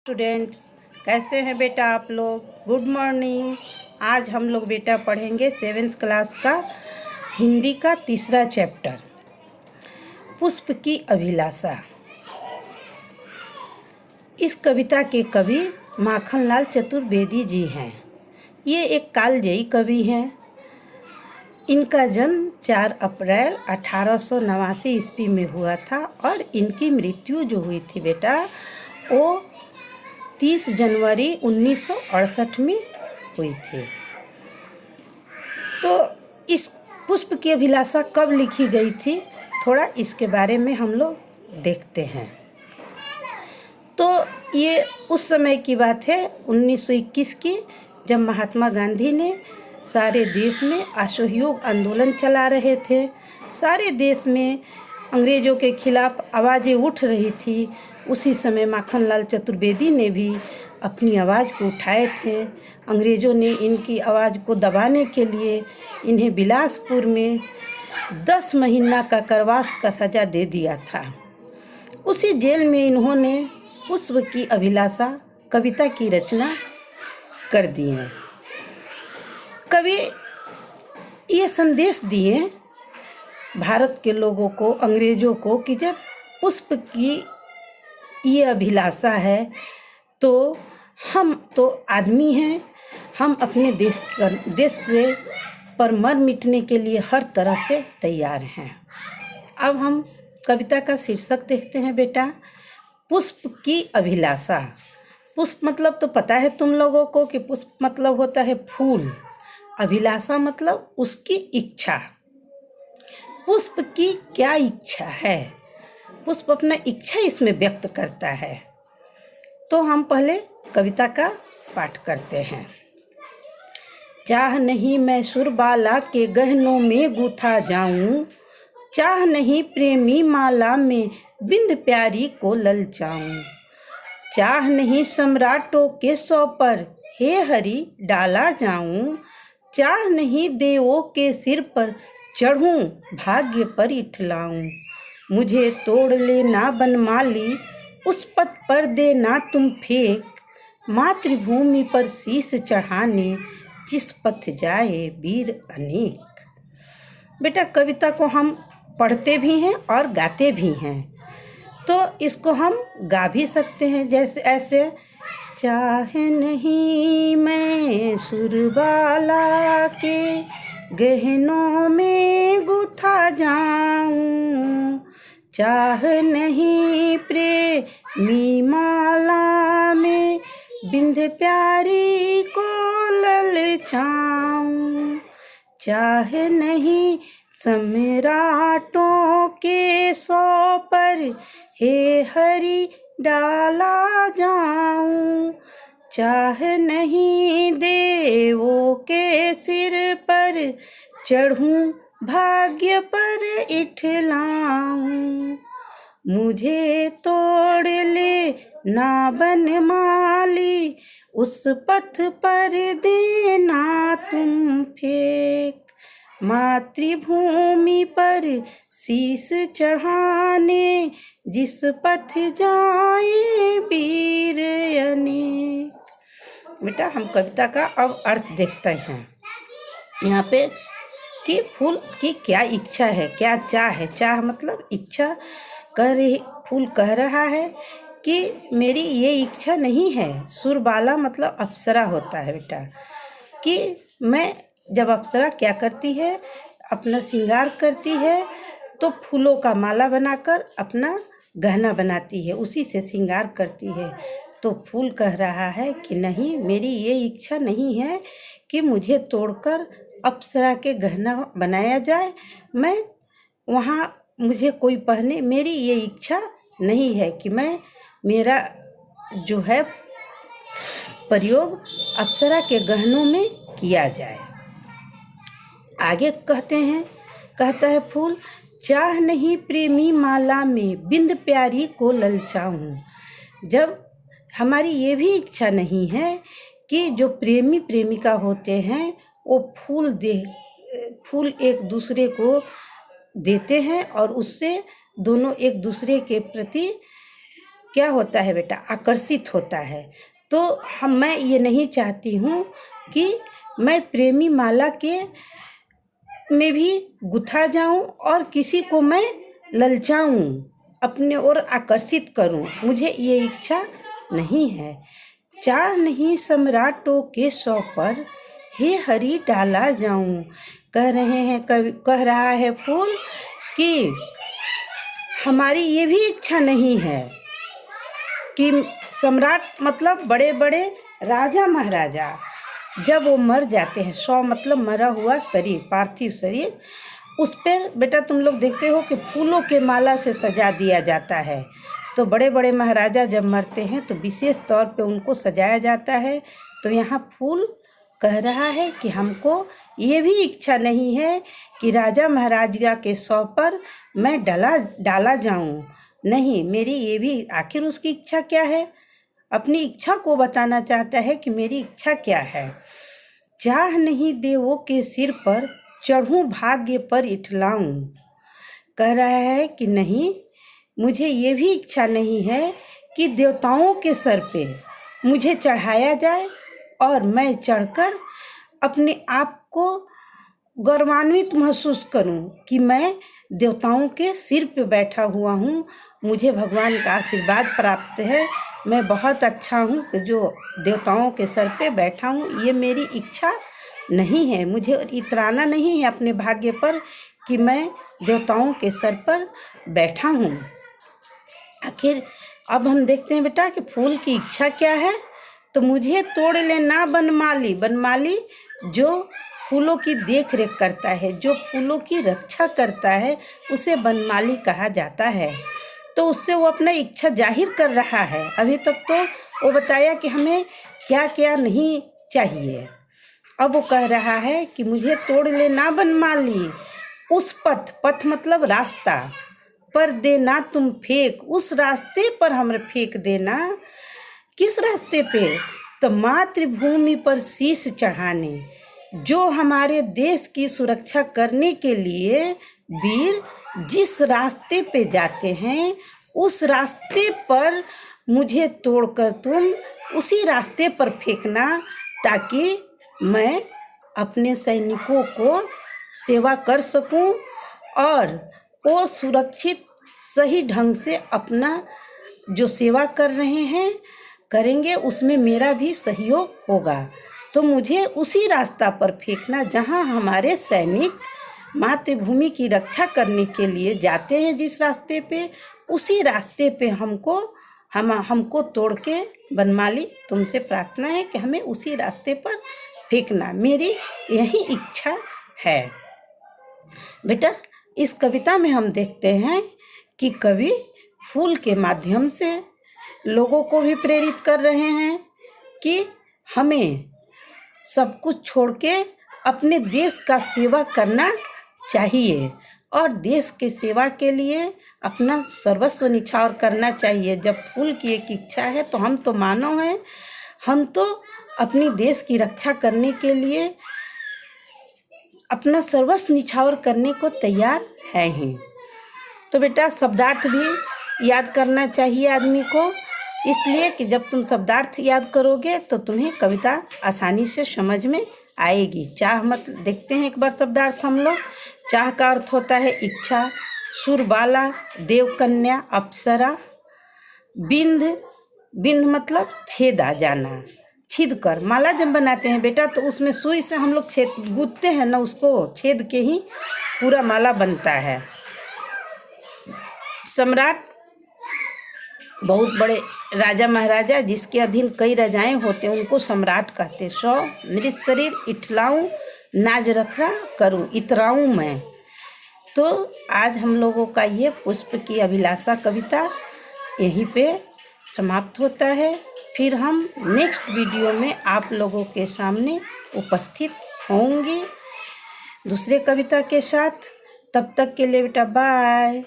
Students, कैसे हैं बेटा आप लोग। Good morning. आज हम लोग बेटा पढ़ेंगे 7th क्लास का हिंदी का तीसरा चैप्टर, पुष्प की अभिलाषा। इस कविता के कवि माखनलाल चतुर्वेदी जी हैं। ये एक कालजयी कवि हैं। इनका जन्म 4 अप्रैल 1889 ईस्वी में हुआ था और इनकी मृत्यु जो हुई थी बेटा वो 30 जनवरी 1968 में हुई थी। तो इस पुष्प की अभिलाषा कब लिखी गई थी, थोड़ा इसके बारे में हम लोग देखते हैं। तो ये उस समय की बात है 1921 की, जब महात्मा गांधी ने सारे देश में असहयोग आंदोलन चला रहे थे। सारे देश में अंग्रेज़ों के खिलाफ आवाज़ें उठ रही थी। उसी समय माखनलाल चतुर्वेदी ने भी अपनी आवाज़ को उठाए थे। अंग्रेज़ों ने इनकी आवाज़ को दबाने के लिए इन्हें बिलासपुर में 10 महीना का कारावास का सज़ा दे दिया था। उसी जेल में इन्होंने पुष्प की अभिलाषा कविता की रचना कर दी है। कवि ये संदेश दिए भारत के लोगों को, अंग्रेज़ों को, कि जब पुष्प की ये अभिलाषा है तो हम तो आदमी हैं, हम अपने देश से पर मर मिटने के लिए हर तरह से तैयार हैं। अब हम कविता का शीर्षक देखते हैं बेटा, पुष्प की अभिलाषा। पुष्प मतलब तो पता है तुम लोगों को कि पुष्प मतलब होता है फूल, अभिलाषा मतलब उसकी इच्छा। पुष्प की क्या इच्छा है, पुष्प अपना इच्छा इसमें व्यक्त करता है। तो हम पहले कविता का पाठ करते हैं। चाह नहीं मैं सुरबाला के गहनों में गूथा जाऊं, चाह नहीं प्रेमी माला में बिंद प्यारी को ललचाऊं, चाह नहीं सम्राटों के सौ पर हे हरि डाला जाऊं, चाह नहीं देवों के सिर पर चढ़ूं भाग्य पर इठलाऊं, मुझे तोड़ लेना बनमाली उस पथ पर देना तुम फेंक, मातृभूमि पर शीश चढ़ाने जिस पथ जाए वीर अनेक। बेटा कविता को हम पढ़ते भी हैं और गाते भी हैं, तो इसको हम गा भी सकते हैं जैसे ऐसे। चाहे नहीं मैं सुरबाला के गहनों में गुथा जाऊं, चाह नहीं प्रेमी माला में बिंद प्यारी को ललचाऊं, चाह नहीं सम्राटों के सौ पर हे हरि डाला जाऊं, चाह नहीं देवों के सिर पर चढ़ूं भाग्य पर इठलाऊं, मुझे तोड़ ले ना बनमाली उस पथ पर देना तुम फेंक, मातृभूमि पर शीश चढ़ाने जिस पथ जाए वीर अनेक। बेटा हम कविता का अब अर्थ देखते हैं यहाँ पे कि फूल की क्या इच्छा है, क्या चाह है। चाह मतलब इच्छा कर रही, फूल कह रहा है कि मेरी ये इच्छा नहीं है। सुरबाला मतलब अप्सरा होता है बेटा, कि मैं जब अप्सरा क्या करती है, अपना श्रृंगार करती है तो फूलों का माला बनाकर अपना गहना बनाती है, उसी से श्रृंगार करती है। तो फूल कह रहा है कि नहीं, मेरी ये इच्छा नहीं है कि मुझे तोड़कर अप्सरा के गहना बनाया जाए, मैं वहाँ मुझे कोई पहने, मेरी ये इच्छा नहीं है कि मैं मेरा जो है प्रयोग अप्सरा के गहनों में किया जाए। आगे कहते हैं, कहता है फूल, चाह नहीं प्रेमी माला में बिंद प्यारी को ललचाऊं, जब हमारी ये भी इच्छा नहीं है कि जो प्रेमी प्रेमिका होते हैं वो फूल एक दूसरे को देते हैं और उससे दोनों एक दूसरे के प्रति क्या होता है बेटा, आकर्षित होता है। तो मैं ये नहीं चाहती हूँ कि मैं प्रेमी माला के में भी गुथा जाऊं और किसी को मैं ललचाऊं, अपने ओर आकर्षित करूं। मुझे ये इच्छा नहीं है। चाह नहीं सम्राटों के सौ पर, हे हरि डाला जाऊं। कह रहे हैं कवि, कह रहा है फूल कि हमारी ये भी इच्छा नहीं है कि सम्राट मतलब बड़े बड़े राजा महाराजा जब वो मर जाते हैं, 100 मतलब मरा हुआ शरीर, पार्थिव शरीर, उस पर बेटा तुम लोग देखते हो कि फूलों के माला से सजा दिया जाता है। तो बड़े बड़े महाराजा जब मरते हैं तो विशेष तौर पे उनको सजाया जाता है। तो यहाँ फूल कह रहा है कि हमको ये भी इच्छा नहीं है कि राजा महाराजा के सौ पर मैं डाला जाऊं। नहीं, मेरी ये भी, आखिर उसकी इच्छा क्या है, अपनी इच्छा को बताना चाहता है कि मेरी इच्छा क्या है। चाह नहीं देवों के सिर पर, चढ़ूं भाग्य पर इठलाऊं। कह रहा है कि नहीं, मुझे ये भी इच्छा नहीं है कि देवताओं के सर पे मुझे चढ़ाया जाए और मैं चढ़कर अपने आप को गौरवान्वित महसूस करूं कि मैं देवताओं के सिर पे बैठा हुआ हूं, मुझे भगवान का आशीर्वाद प्राप्त है, मैं बहुत अच्छा हूँ कि जो देवताओं के सर पे बैठा हूँ। ये मेरी इच्छा नहीं है, मुझे इतराना नहीं है अपने भाग्य पर कि मैं देवताओं के सर पर बैठा हूँ। आखिर अब हम देखते हैं बेटा कि फूल की इच्छा क्या है। तो मुझे तोड़ लेना बनमाली, बनमाली जो फूलों की देख रेख करता है, जो फूलों की रक्षा करता है, उसे बनमाली कहा जाता है। तो उससे वो अपना इच्छा जाहिर कर रहा है। अभी तक तो वो बताया कि हमें क्या क्या नहीं चाहिए, अब वो कह रहा है कि मुझे तोड़ लेना बनमाली, उस पथ, पथ मतलब रास्ता पर देना तुम फेंक, उस रास्ते पर हमें फेंक देना। किस रास्ते पे? तो मातृभूमि पर शीश चढ़ाने, जो हमारे देश की सुरक्षा करने के लिए वीर जिस रास्ते पे जाते हैं, उस रास्ते पर मुझे तोड़कर तुम उसी रास्ते पर फेंकना, ताकि मैं अपने सैनिकों को सेवा कर सकूं और वो सुरक्षित सही ढंग से अपना जो सेवा कर रहे हैं करेंगे, उसमें मेरा भी सहयोग होगा। तो मुझे उसी रास्ता पर फेंकना जहां हमारे सैनिक मातृभूमि की रक्षा करने के लिए जाते हैं, जिस रास्ते पे, उसी रास्ते पे हमको तोड़ के बनमाली तुमसे प्रार्थना है कि हमें उसी रास्ते पर फेंकना, मेरी यही इच्छा है। बेटा इस कविता में हम देखते हैं कि कवि फूल के माध्यम से लोगों को भी प्रेरित कर रहे हैं कि हमें सब कुछ छोड़ के अपने देश का सेवा करना चाहिए और देश के सेवा के लिए अपना सर्वस्व निछावर करना चाहिए। जब फूल की एक इच्छा है तो हम तो मानव हैं, हम तो अपनी देश की रक्षा करने के लिए अपना सर्वस्व निछावर करने को तैयार है ही। तो बेटा शब्दार्थ भी याद करना चाहिए आदमी को, इसलिए कि जब तुम शब्दार्थ याद करोगे तो तुम्हें कविता आसानी से समझ में आएगी। चाह मत देखते हैं एक बार शब्दार्थ हम लोग। चाह का अर्थ होता है इच्छा, सुरबाला देवकन्या अप्सरा, बिंद, बिंद मतलब छेद आ जाना, छिद कर। माला जब बनाते हैं बेटा तो उसमें सुई से हम लोग छेद गूंथते हैं ना, उसको छेद के ही पूरा माला बनता है। सम्राट बहुत बड़े राजा महाराजा जिसके अधीन कई राजाएं होते हैं उनको सम्राट कहते। 100 मृत शरीर इठलाऊं, नाज रखना करूं, इतराऊं मैं। तो आज हम लोगों का ये पुष्प की अभिलाषा कविता यहीं पे समाप्त होता है। फिर हम नेक्स्ट वीडियो में आप लोगों के सामने उपस्थित होंगे दूसरे कविता के साथ। तब तक के लिए बेटा बाय।